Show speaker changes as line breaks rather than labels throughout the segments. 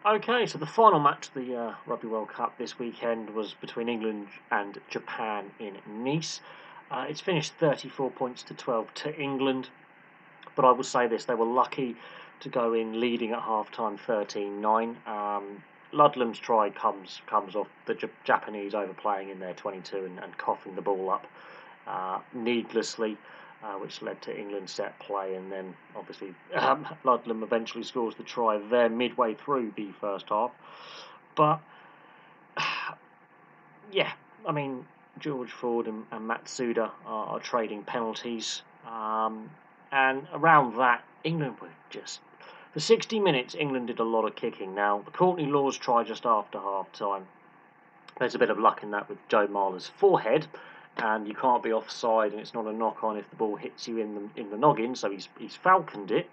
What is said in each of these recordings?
Okay, so the final match of the Rugby World Cup this weekend was between England and Japan in Nice. It's finished 34 points to 12 to England, but I will say this, they were lucky to go in leading at half-time 13-9. Ludlam's try comes off the Japanese overplaying in their 22 and coughing the ball up needlessly, which led to England's set play, and then obviously Ludlam eventually scores the try there midway through the first half. But yeah, I mean, George Ford and Matsuda are trading penalties, and around that, England were just. For 60 minutes, England did a lot of kicking. Now, the Courtney Lawes try just after half time. There's a bit of luck in that with Joe Marler's forehead, and you can't be offside, and it's not a knock on if the ball hits you in the noggin. So he's falconed it,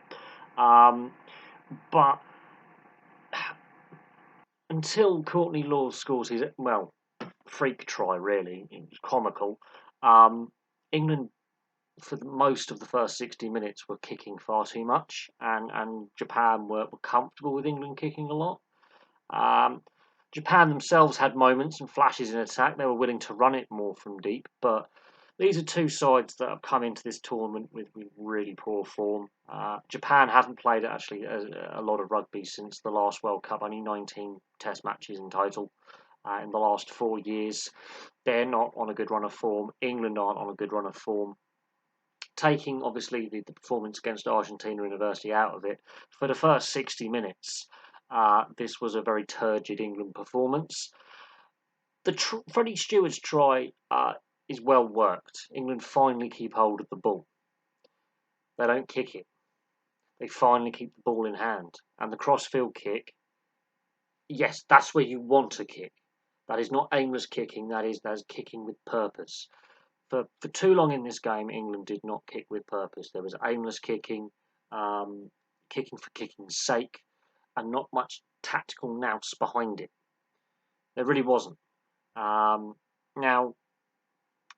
but until Courtney Lawes scores his freak try, really, it was comical. England, for most of the first 60 minutes, were kicking far too much, and Japan were comfortable with England kicking a lot. Japan themselves had moments and flashes in attack. They were willing to run it more from deep, but these are two sides that have come into this tournament with really poor form. Japan haven't played actually a lot of rugby since the last World Cup, only 19 test matches in total in the last 4 years. They're not on a good run of form. England aren't on a good run of form. Taking, obviously, the performance against Argentina University out of it, for the first 60 minutes, this was a very turgid England performance. Freddie Stewart's try is well worked. England finally keep hold of the ball. They don't kick it. They finally keep the ball in hand. And the crossfield kick, yes, that's where you want to kick. That is not aimless kicking. That is kicking with purpose. For too long in this game, England did not kick with purpose. There was aimless kicking, kicking for kicking's sake, and not much tactical nous behind it. There really wasn't. Now,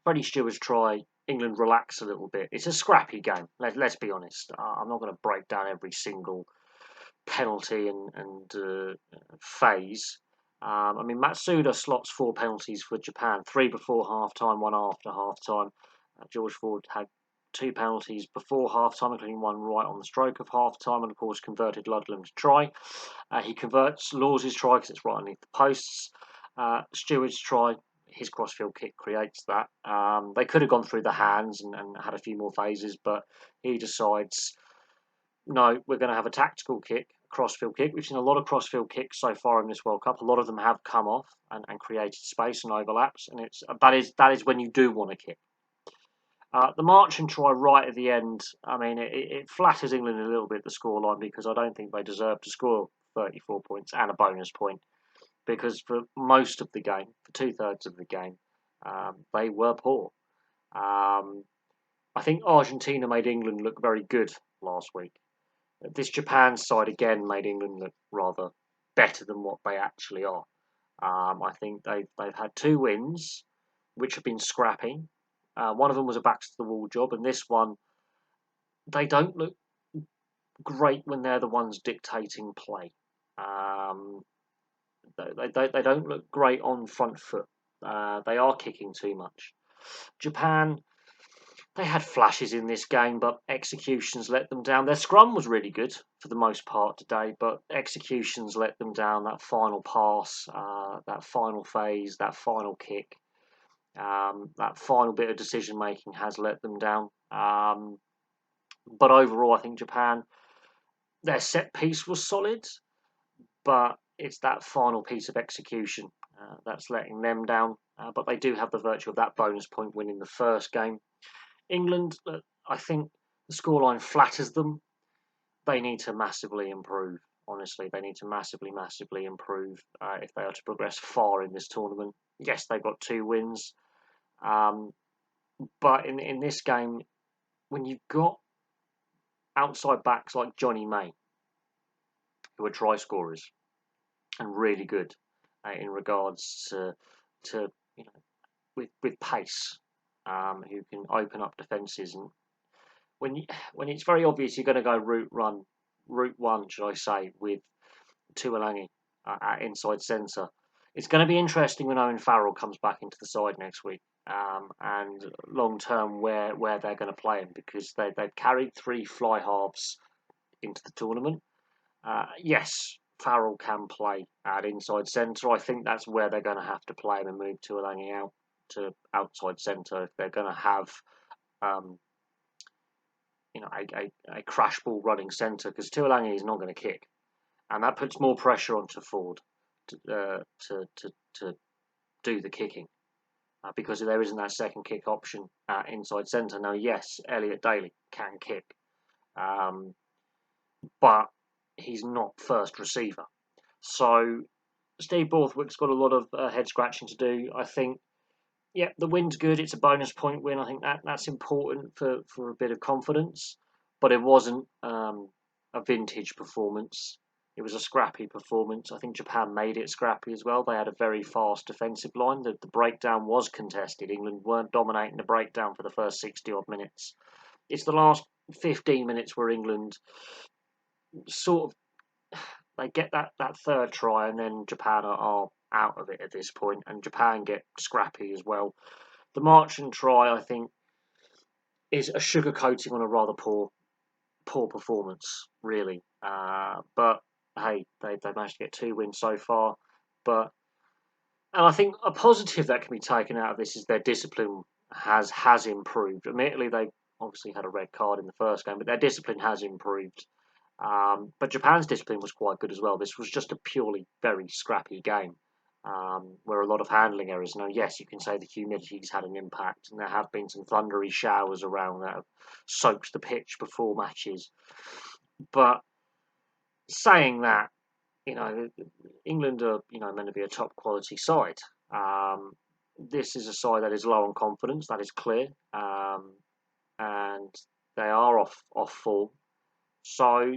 Freddie Stewart's try, England relax a little bit. It's a scrappy game. Let's be honest. I'm not going to break down every single penalty and phase. I mean, Matsuda slots 4 penalties for Japan, 3 before half-time, 1 after half-time. George Ford had 2 penalties before half-time, including 1 right on the stroke of half-time, and of course converted Ludlam's try. He converts Lawes' try because it's right underneath the posts. Stewart's try, his crossfield kick creates that. They could have gone through the hands and had a few more phases, but he decides, no, we're going to have a tactical kick, crossfield kick. We've seen a lot of crossfield kicks so far in this World Cup. A lot of them have come off and created space and overlaps, and that is when you do want to kick. The march and try right at the end, I mean, it flatters England a little bit, the scoreline, because I don't think they deserve to score 34 points and a bonus point, because for most of the game, for 2/3 of the game, they were poor. I think Argentina made England look very good last week. This Japan side again made England look rather better than what they actually are. I think they've had 2 wins, which have been scrappy. One of them was a backs to the wall job, and this one, they don't look great when they're the ones dictating play. They don't look great on front foot. They are kicking too much. Japan, they had flashes in this game, but executions let them down. Their scrum was really good for the most part today, but executions let them down. That final pass, that final phase, that final kick, that final bit of decision making has let them down. But overall, I think Japan, their set piece was solid, but it's that final piece of execution that's letting them down. But they do have the virtue of that bonus point win in the first game. England, I think the scoreline flatters them. They need to massively improve. Honestly, they need to massively improve if they are to progress far in this tournament. Yes, they've got 2 wins, but in this game, when you've got outside backs like Johnny May, who are try scorers and really good in regards to you know with pace, who can open up defences, and when it's very obvious you're going to go route 1, should I say, with Tuolangi, at inside centre. It's going to be interesting when Owen Farrell comes back into the side next week, and long term where they're going to play him, because they've carried 3 fly halves into the tournament. Yes, Farrell can play at inside centre. I think that's where they're going to have to play him and move Tuilagi out to outside centre if they're going to have um, a crash ball running centre, because Tuilagi is not going to kick, and that puts more pressure onto Ford to do the kicking, because there isn't that second kick option inside centre. Now, yes, Elliot Daly can kick, but he's not first receiver. So Steve Borthwick's got a lot of head scratching to do. I think, yeah, the win's good. It's a bonus point win. I think that's important for a bit of confidence, but it wasn't a vintage performance. It was a scrappy performance. I think Japan made it scrappy as well. They had a very fast defensive line. The breakdown was contested. England weren't dominating the breakdown for the first 60 odd minutes. It's the last 15 minutes where England sort of, they get that third try, and then Japan are out of it at this point, and Japan get scrappy as well. The Marchand try, I think, is a sugar coating on a rather poor performance, really. But hey, they managed to get 2 wins so far. And I think a positive that can be taken out of this is their discipline has improved. Admittedly, they obviously had a red card in the first game, but their discipline has improved. But Japan's discipline was quite good as well. This was just a purely very scrappy game, where a lot of handling errors. Now, yes, you can say the humidity's had an impact, and there have been some thundery showers around that have soaked the pitch before matches. But saying that, England are meant to be a top quality side. This is a side that is low on confidence. That is clear, and they are off form. So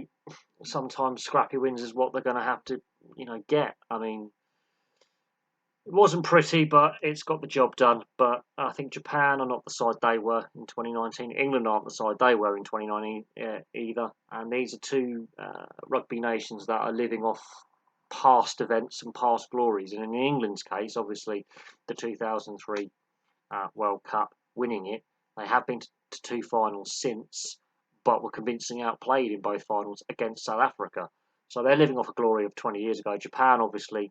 sometimes scrappy wins is what they're going to have to, get. I mean, it wasn't pretty, but it's got the job done. But I think Japan are not the side they were in 2019. England aren't the side they were in 2019 either. And these are 2 rugby nations that are living off past events and past glories. And in England's case, obviously, the 2003 World Cup, winning it, they have been to 2 finals since, but were convincingly outplayed in both finals against South Africa. So they're living off a glory of 20 years ago. Japan, obviously,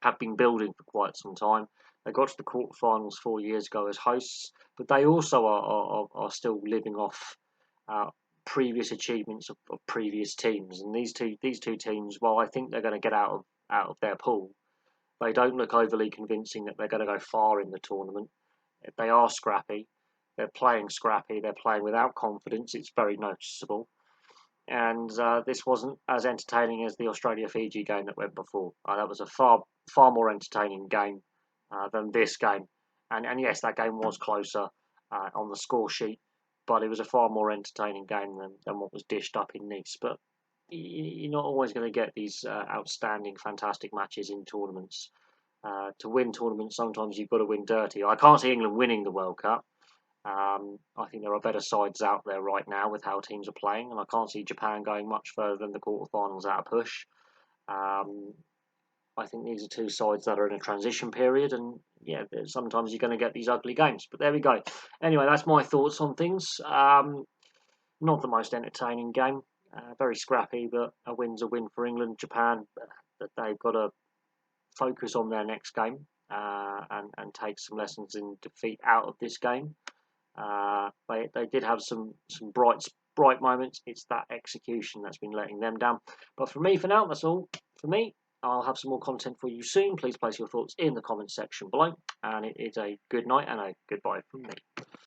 have been building for quite some time. They got to the quarterfinals 4 years ago as hosts, but they also are still living off previous achievements of previous teams. And these two teams, while I think they're going to get out of their pool, they don't look overly convincing that they're going to go far in the tournament. They are scrappy. They're playing scrappy. They're playing without confidence. It's very noticeable. And this wasn't as entertaining as the Australia-Fiji game that went before. That was a far more entertaining game than this game. And yes, that game was closer on the score sheet, but it was a far more entertaining game than what was dished up in Nice. But you're not always going to get these outstanding, fantastic matches in tournaments. To win tournaments, sometimes you've got to win dirty. I can't see England winning the World Cup. I think there are better sides out there right now with how teams are playing, and I can't see Japan going much further than the quarterfinals at a push. I think these are 2 sides that are in a transition period, and yeah, sometimes you're going to get these ugly games. But there we go. Anyway, that's my thoughts on things. Not the most entertaining game, very scrappy, but a win's a win for England. Japan, that they've got to focus on their next game and take some lessons in defeat out of this game. They did have some bright moments. It's that execution that's been letting them down. But for now, that's all for me. I'll have some more content for you soon. Please place your thoughts in the comments section below. And it is a good night and a goodbye from me.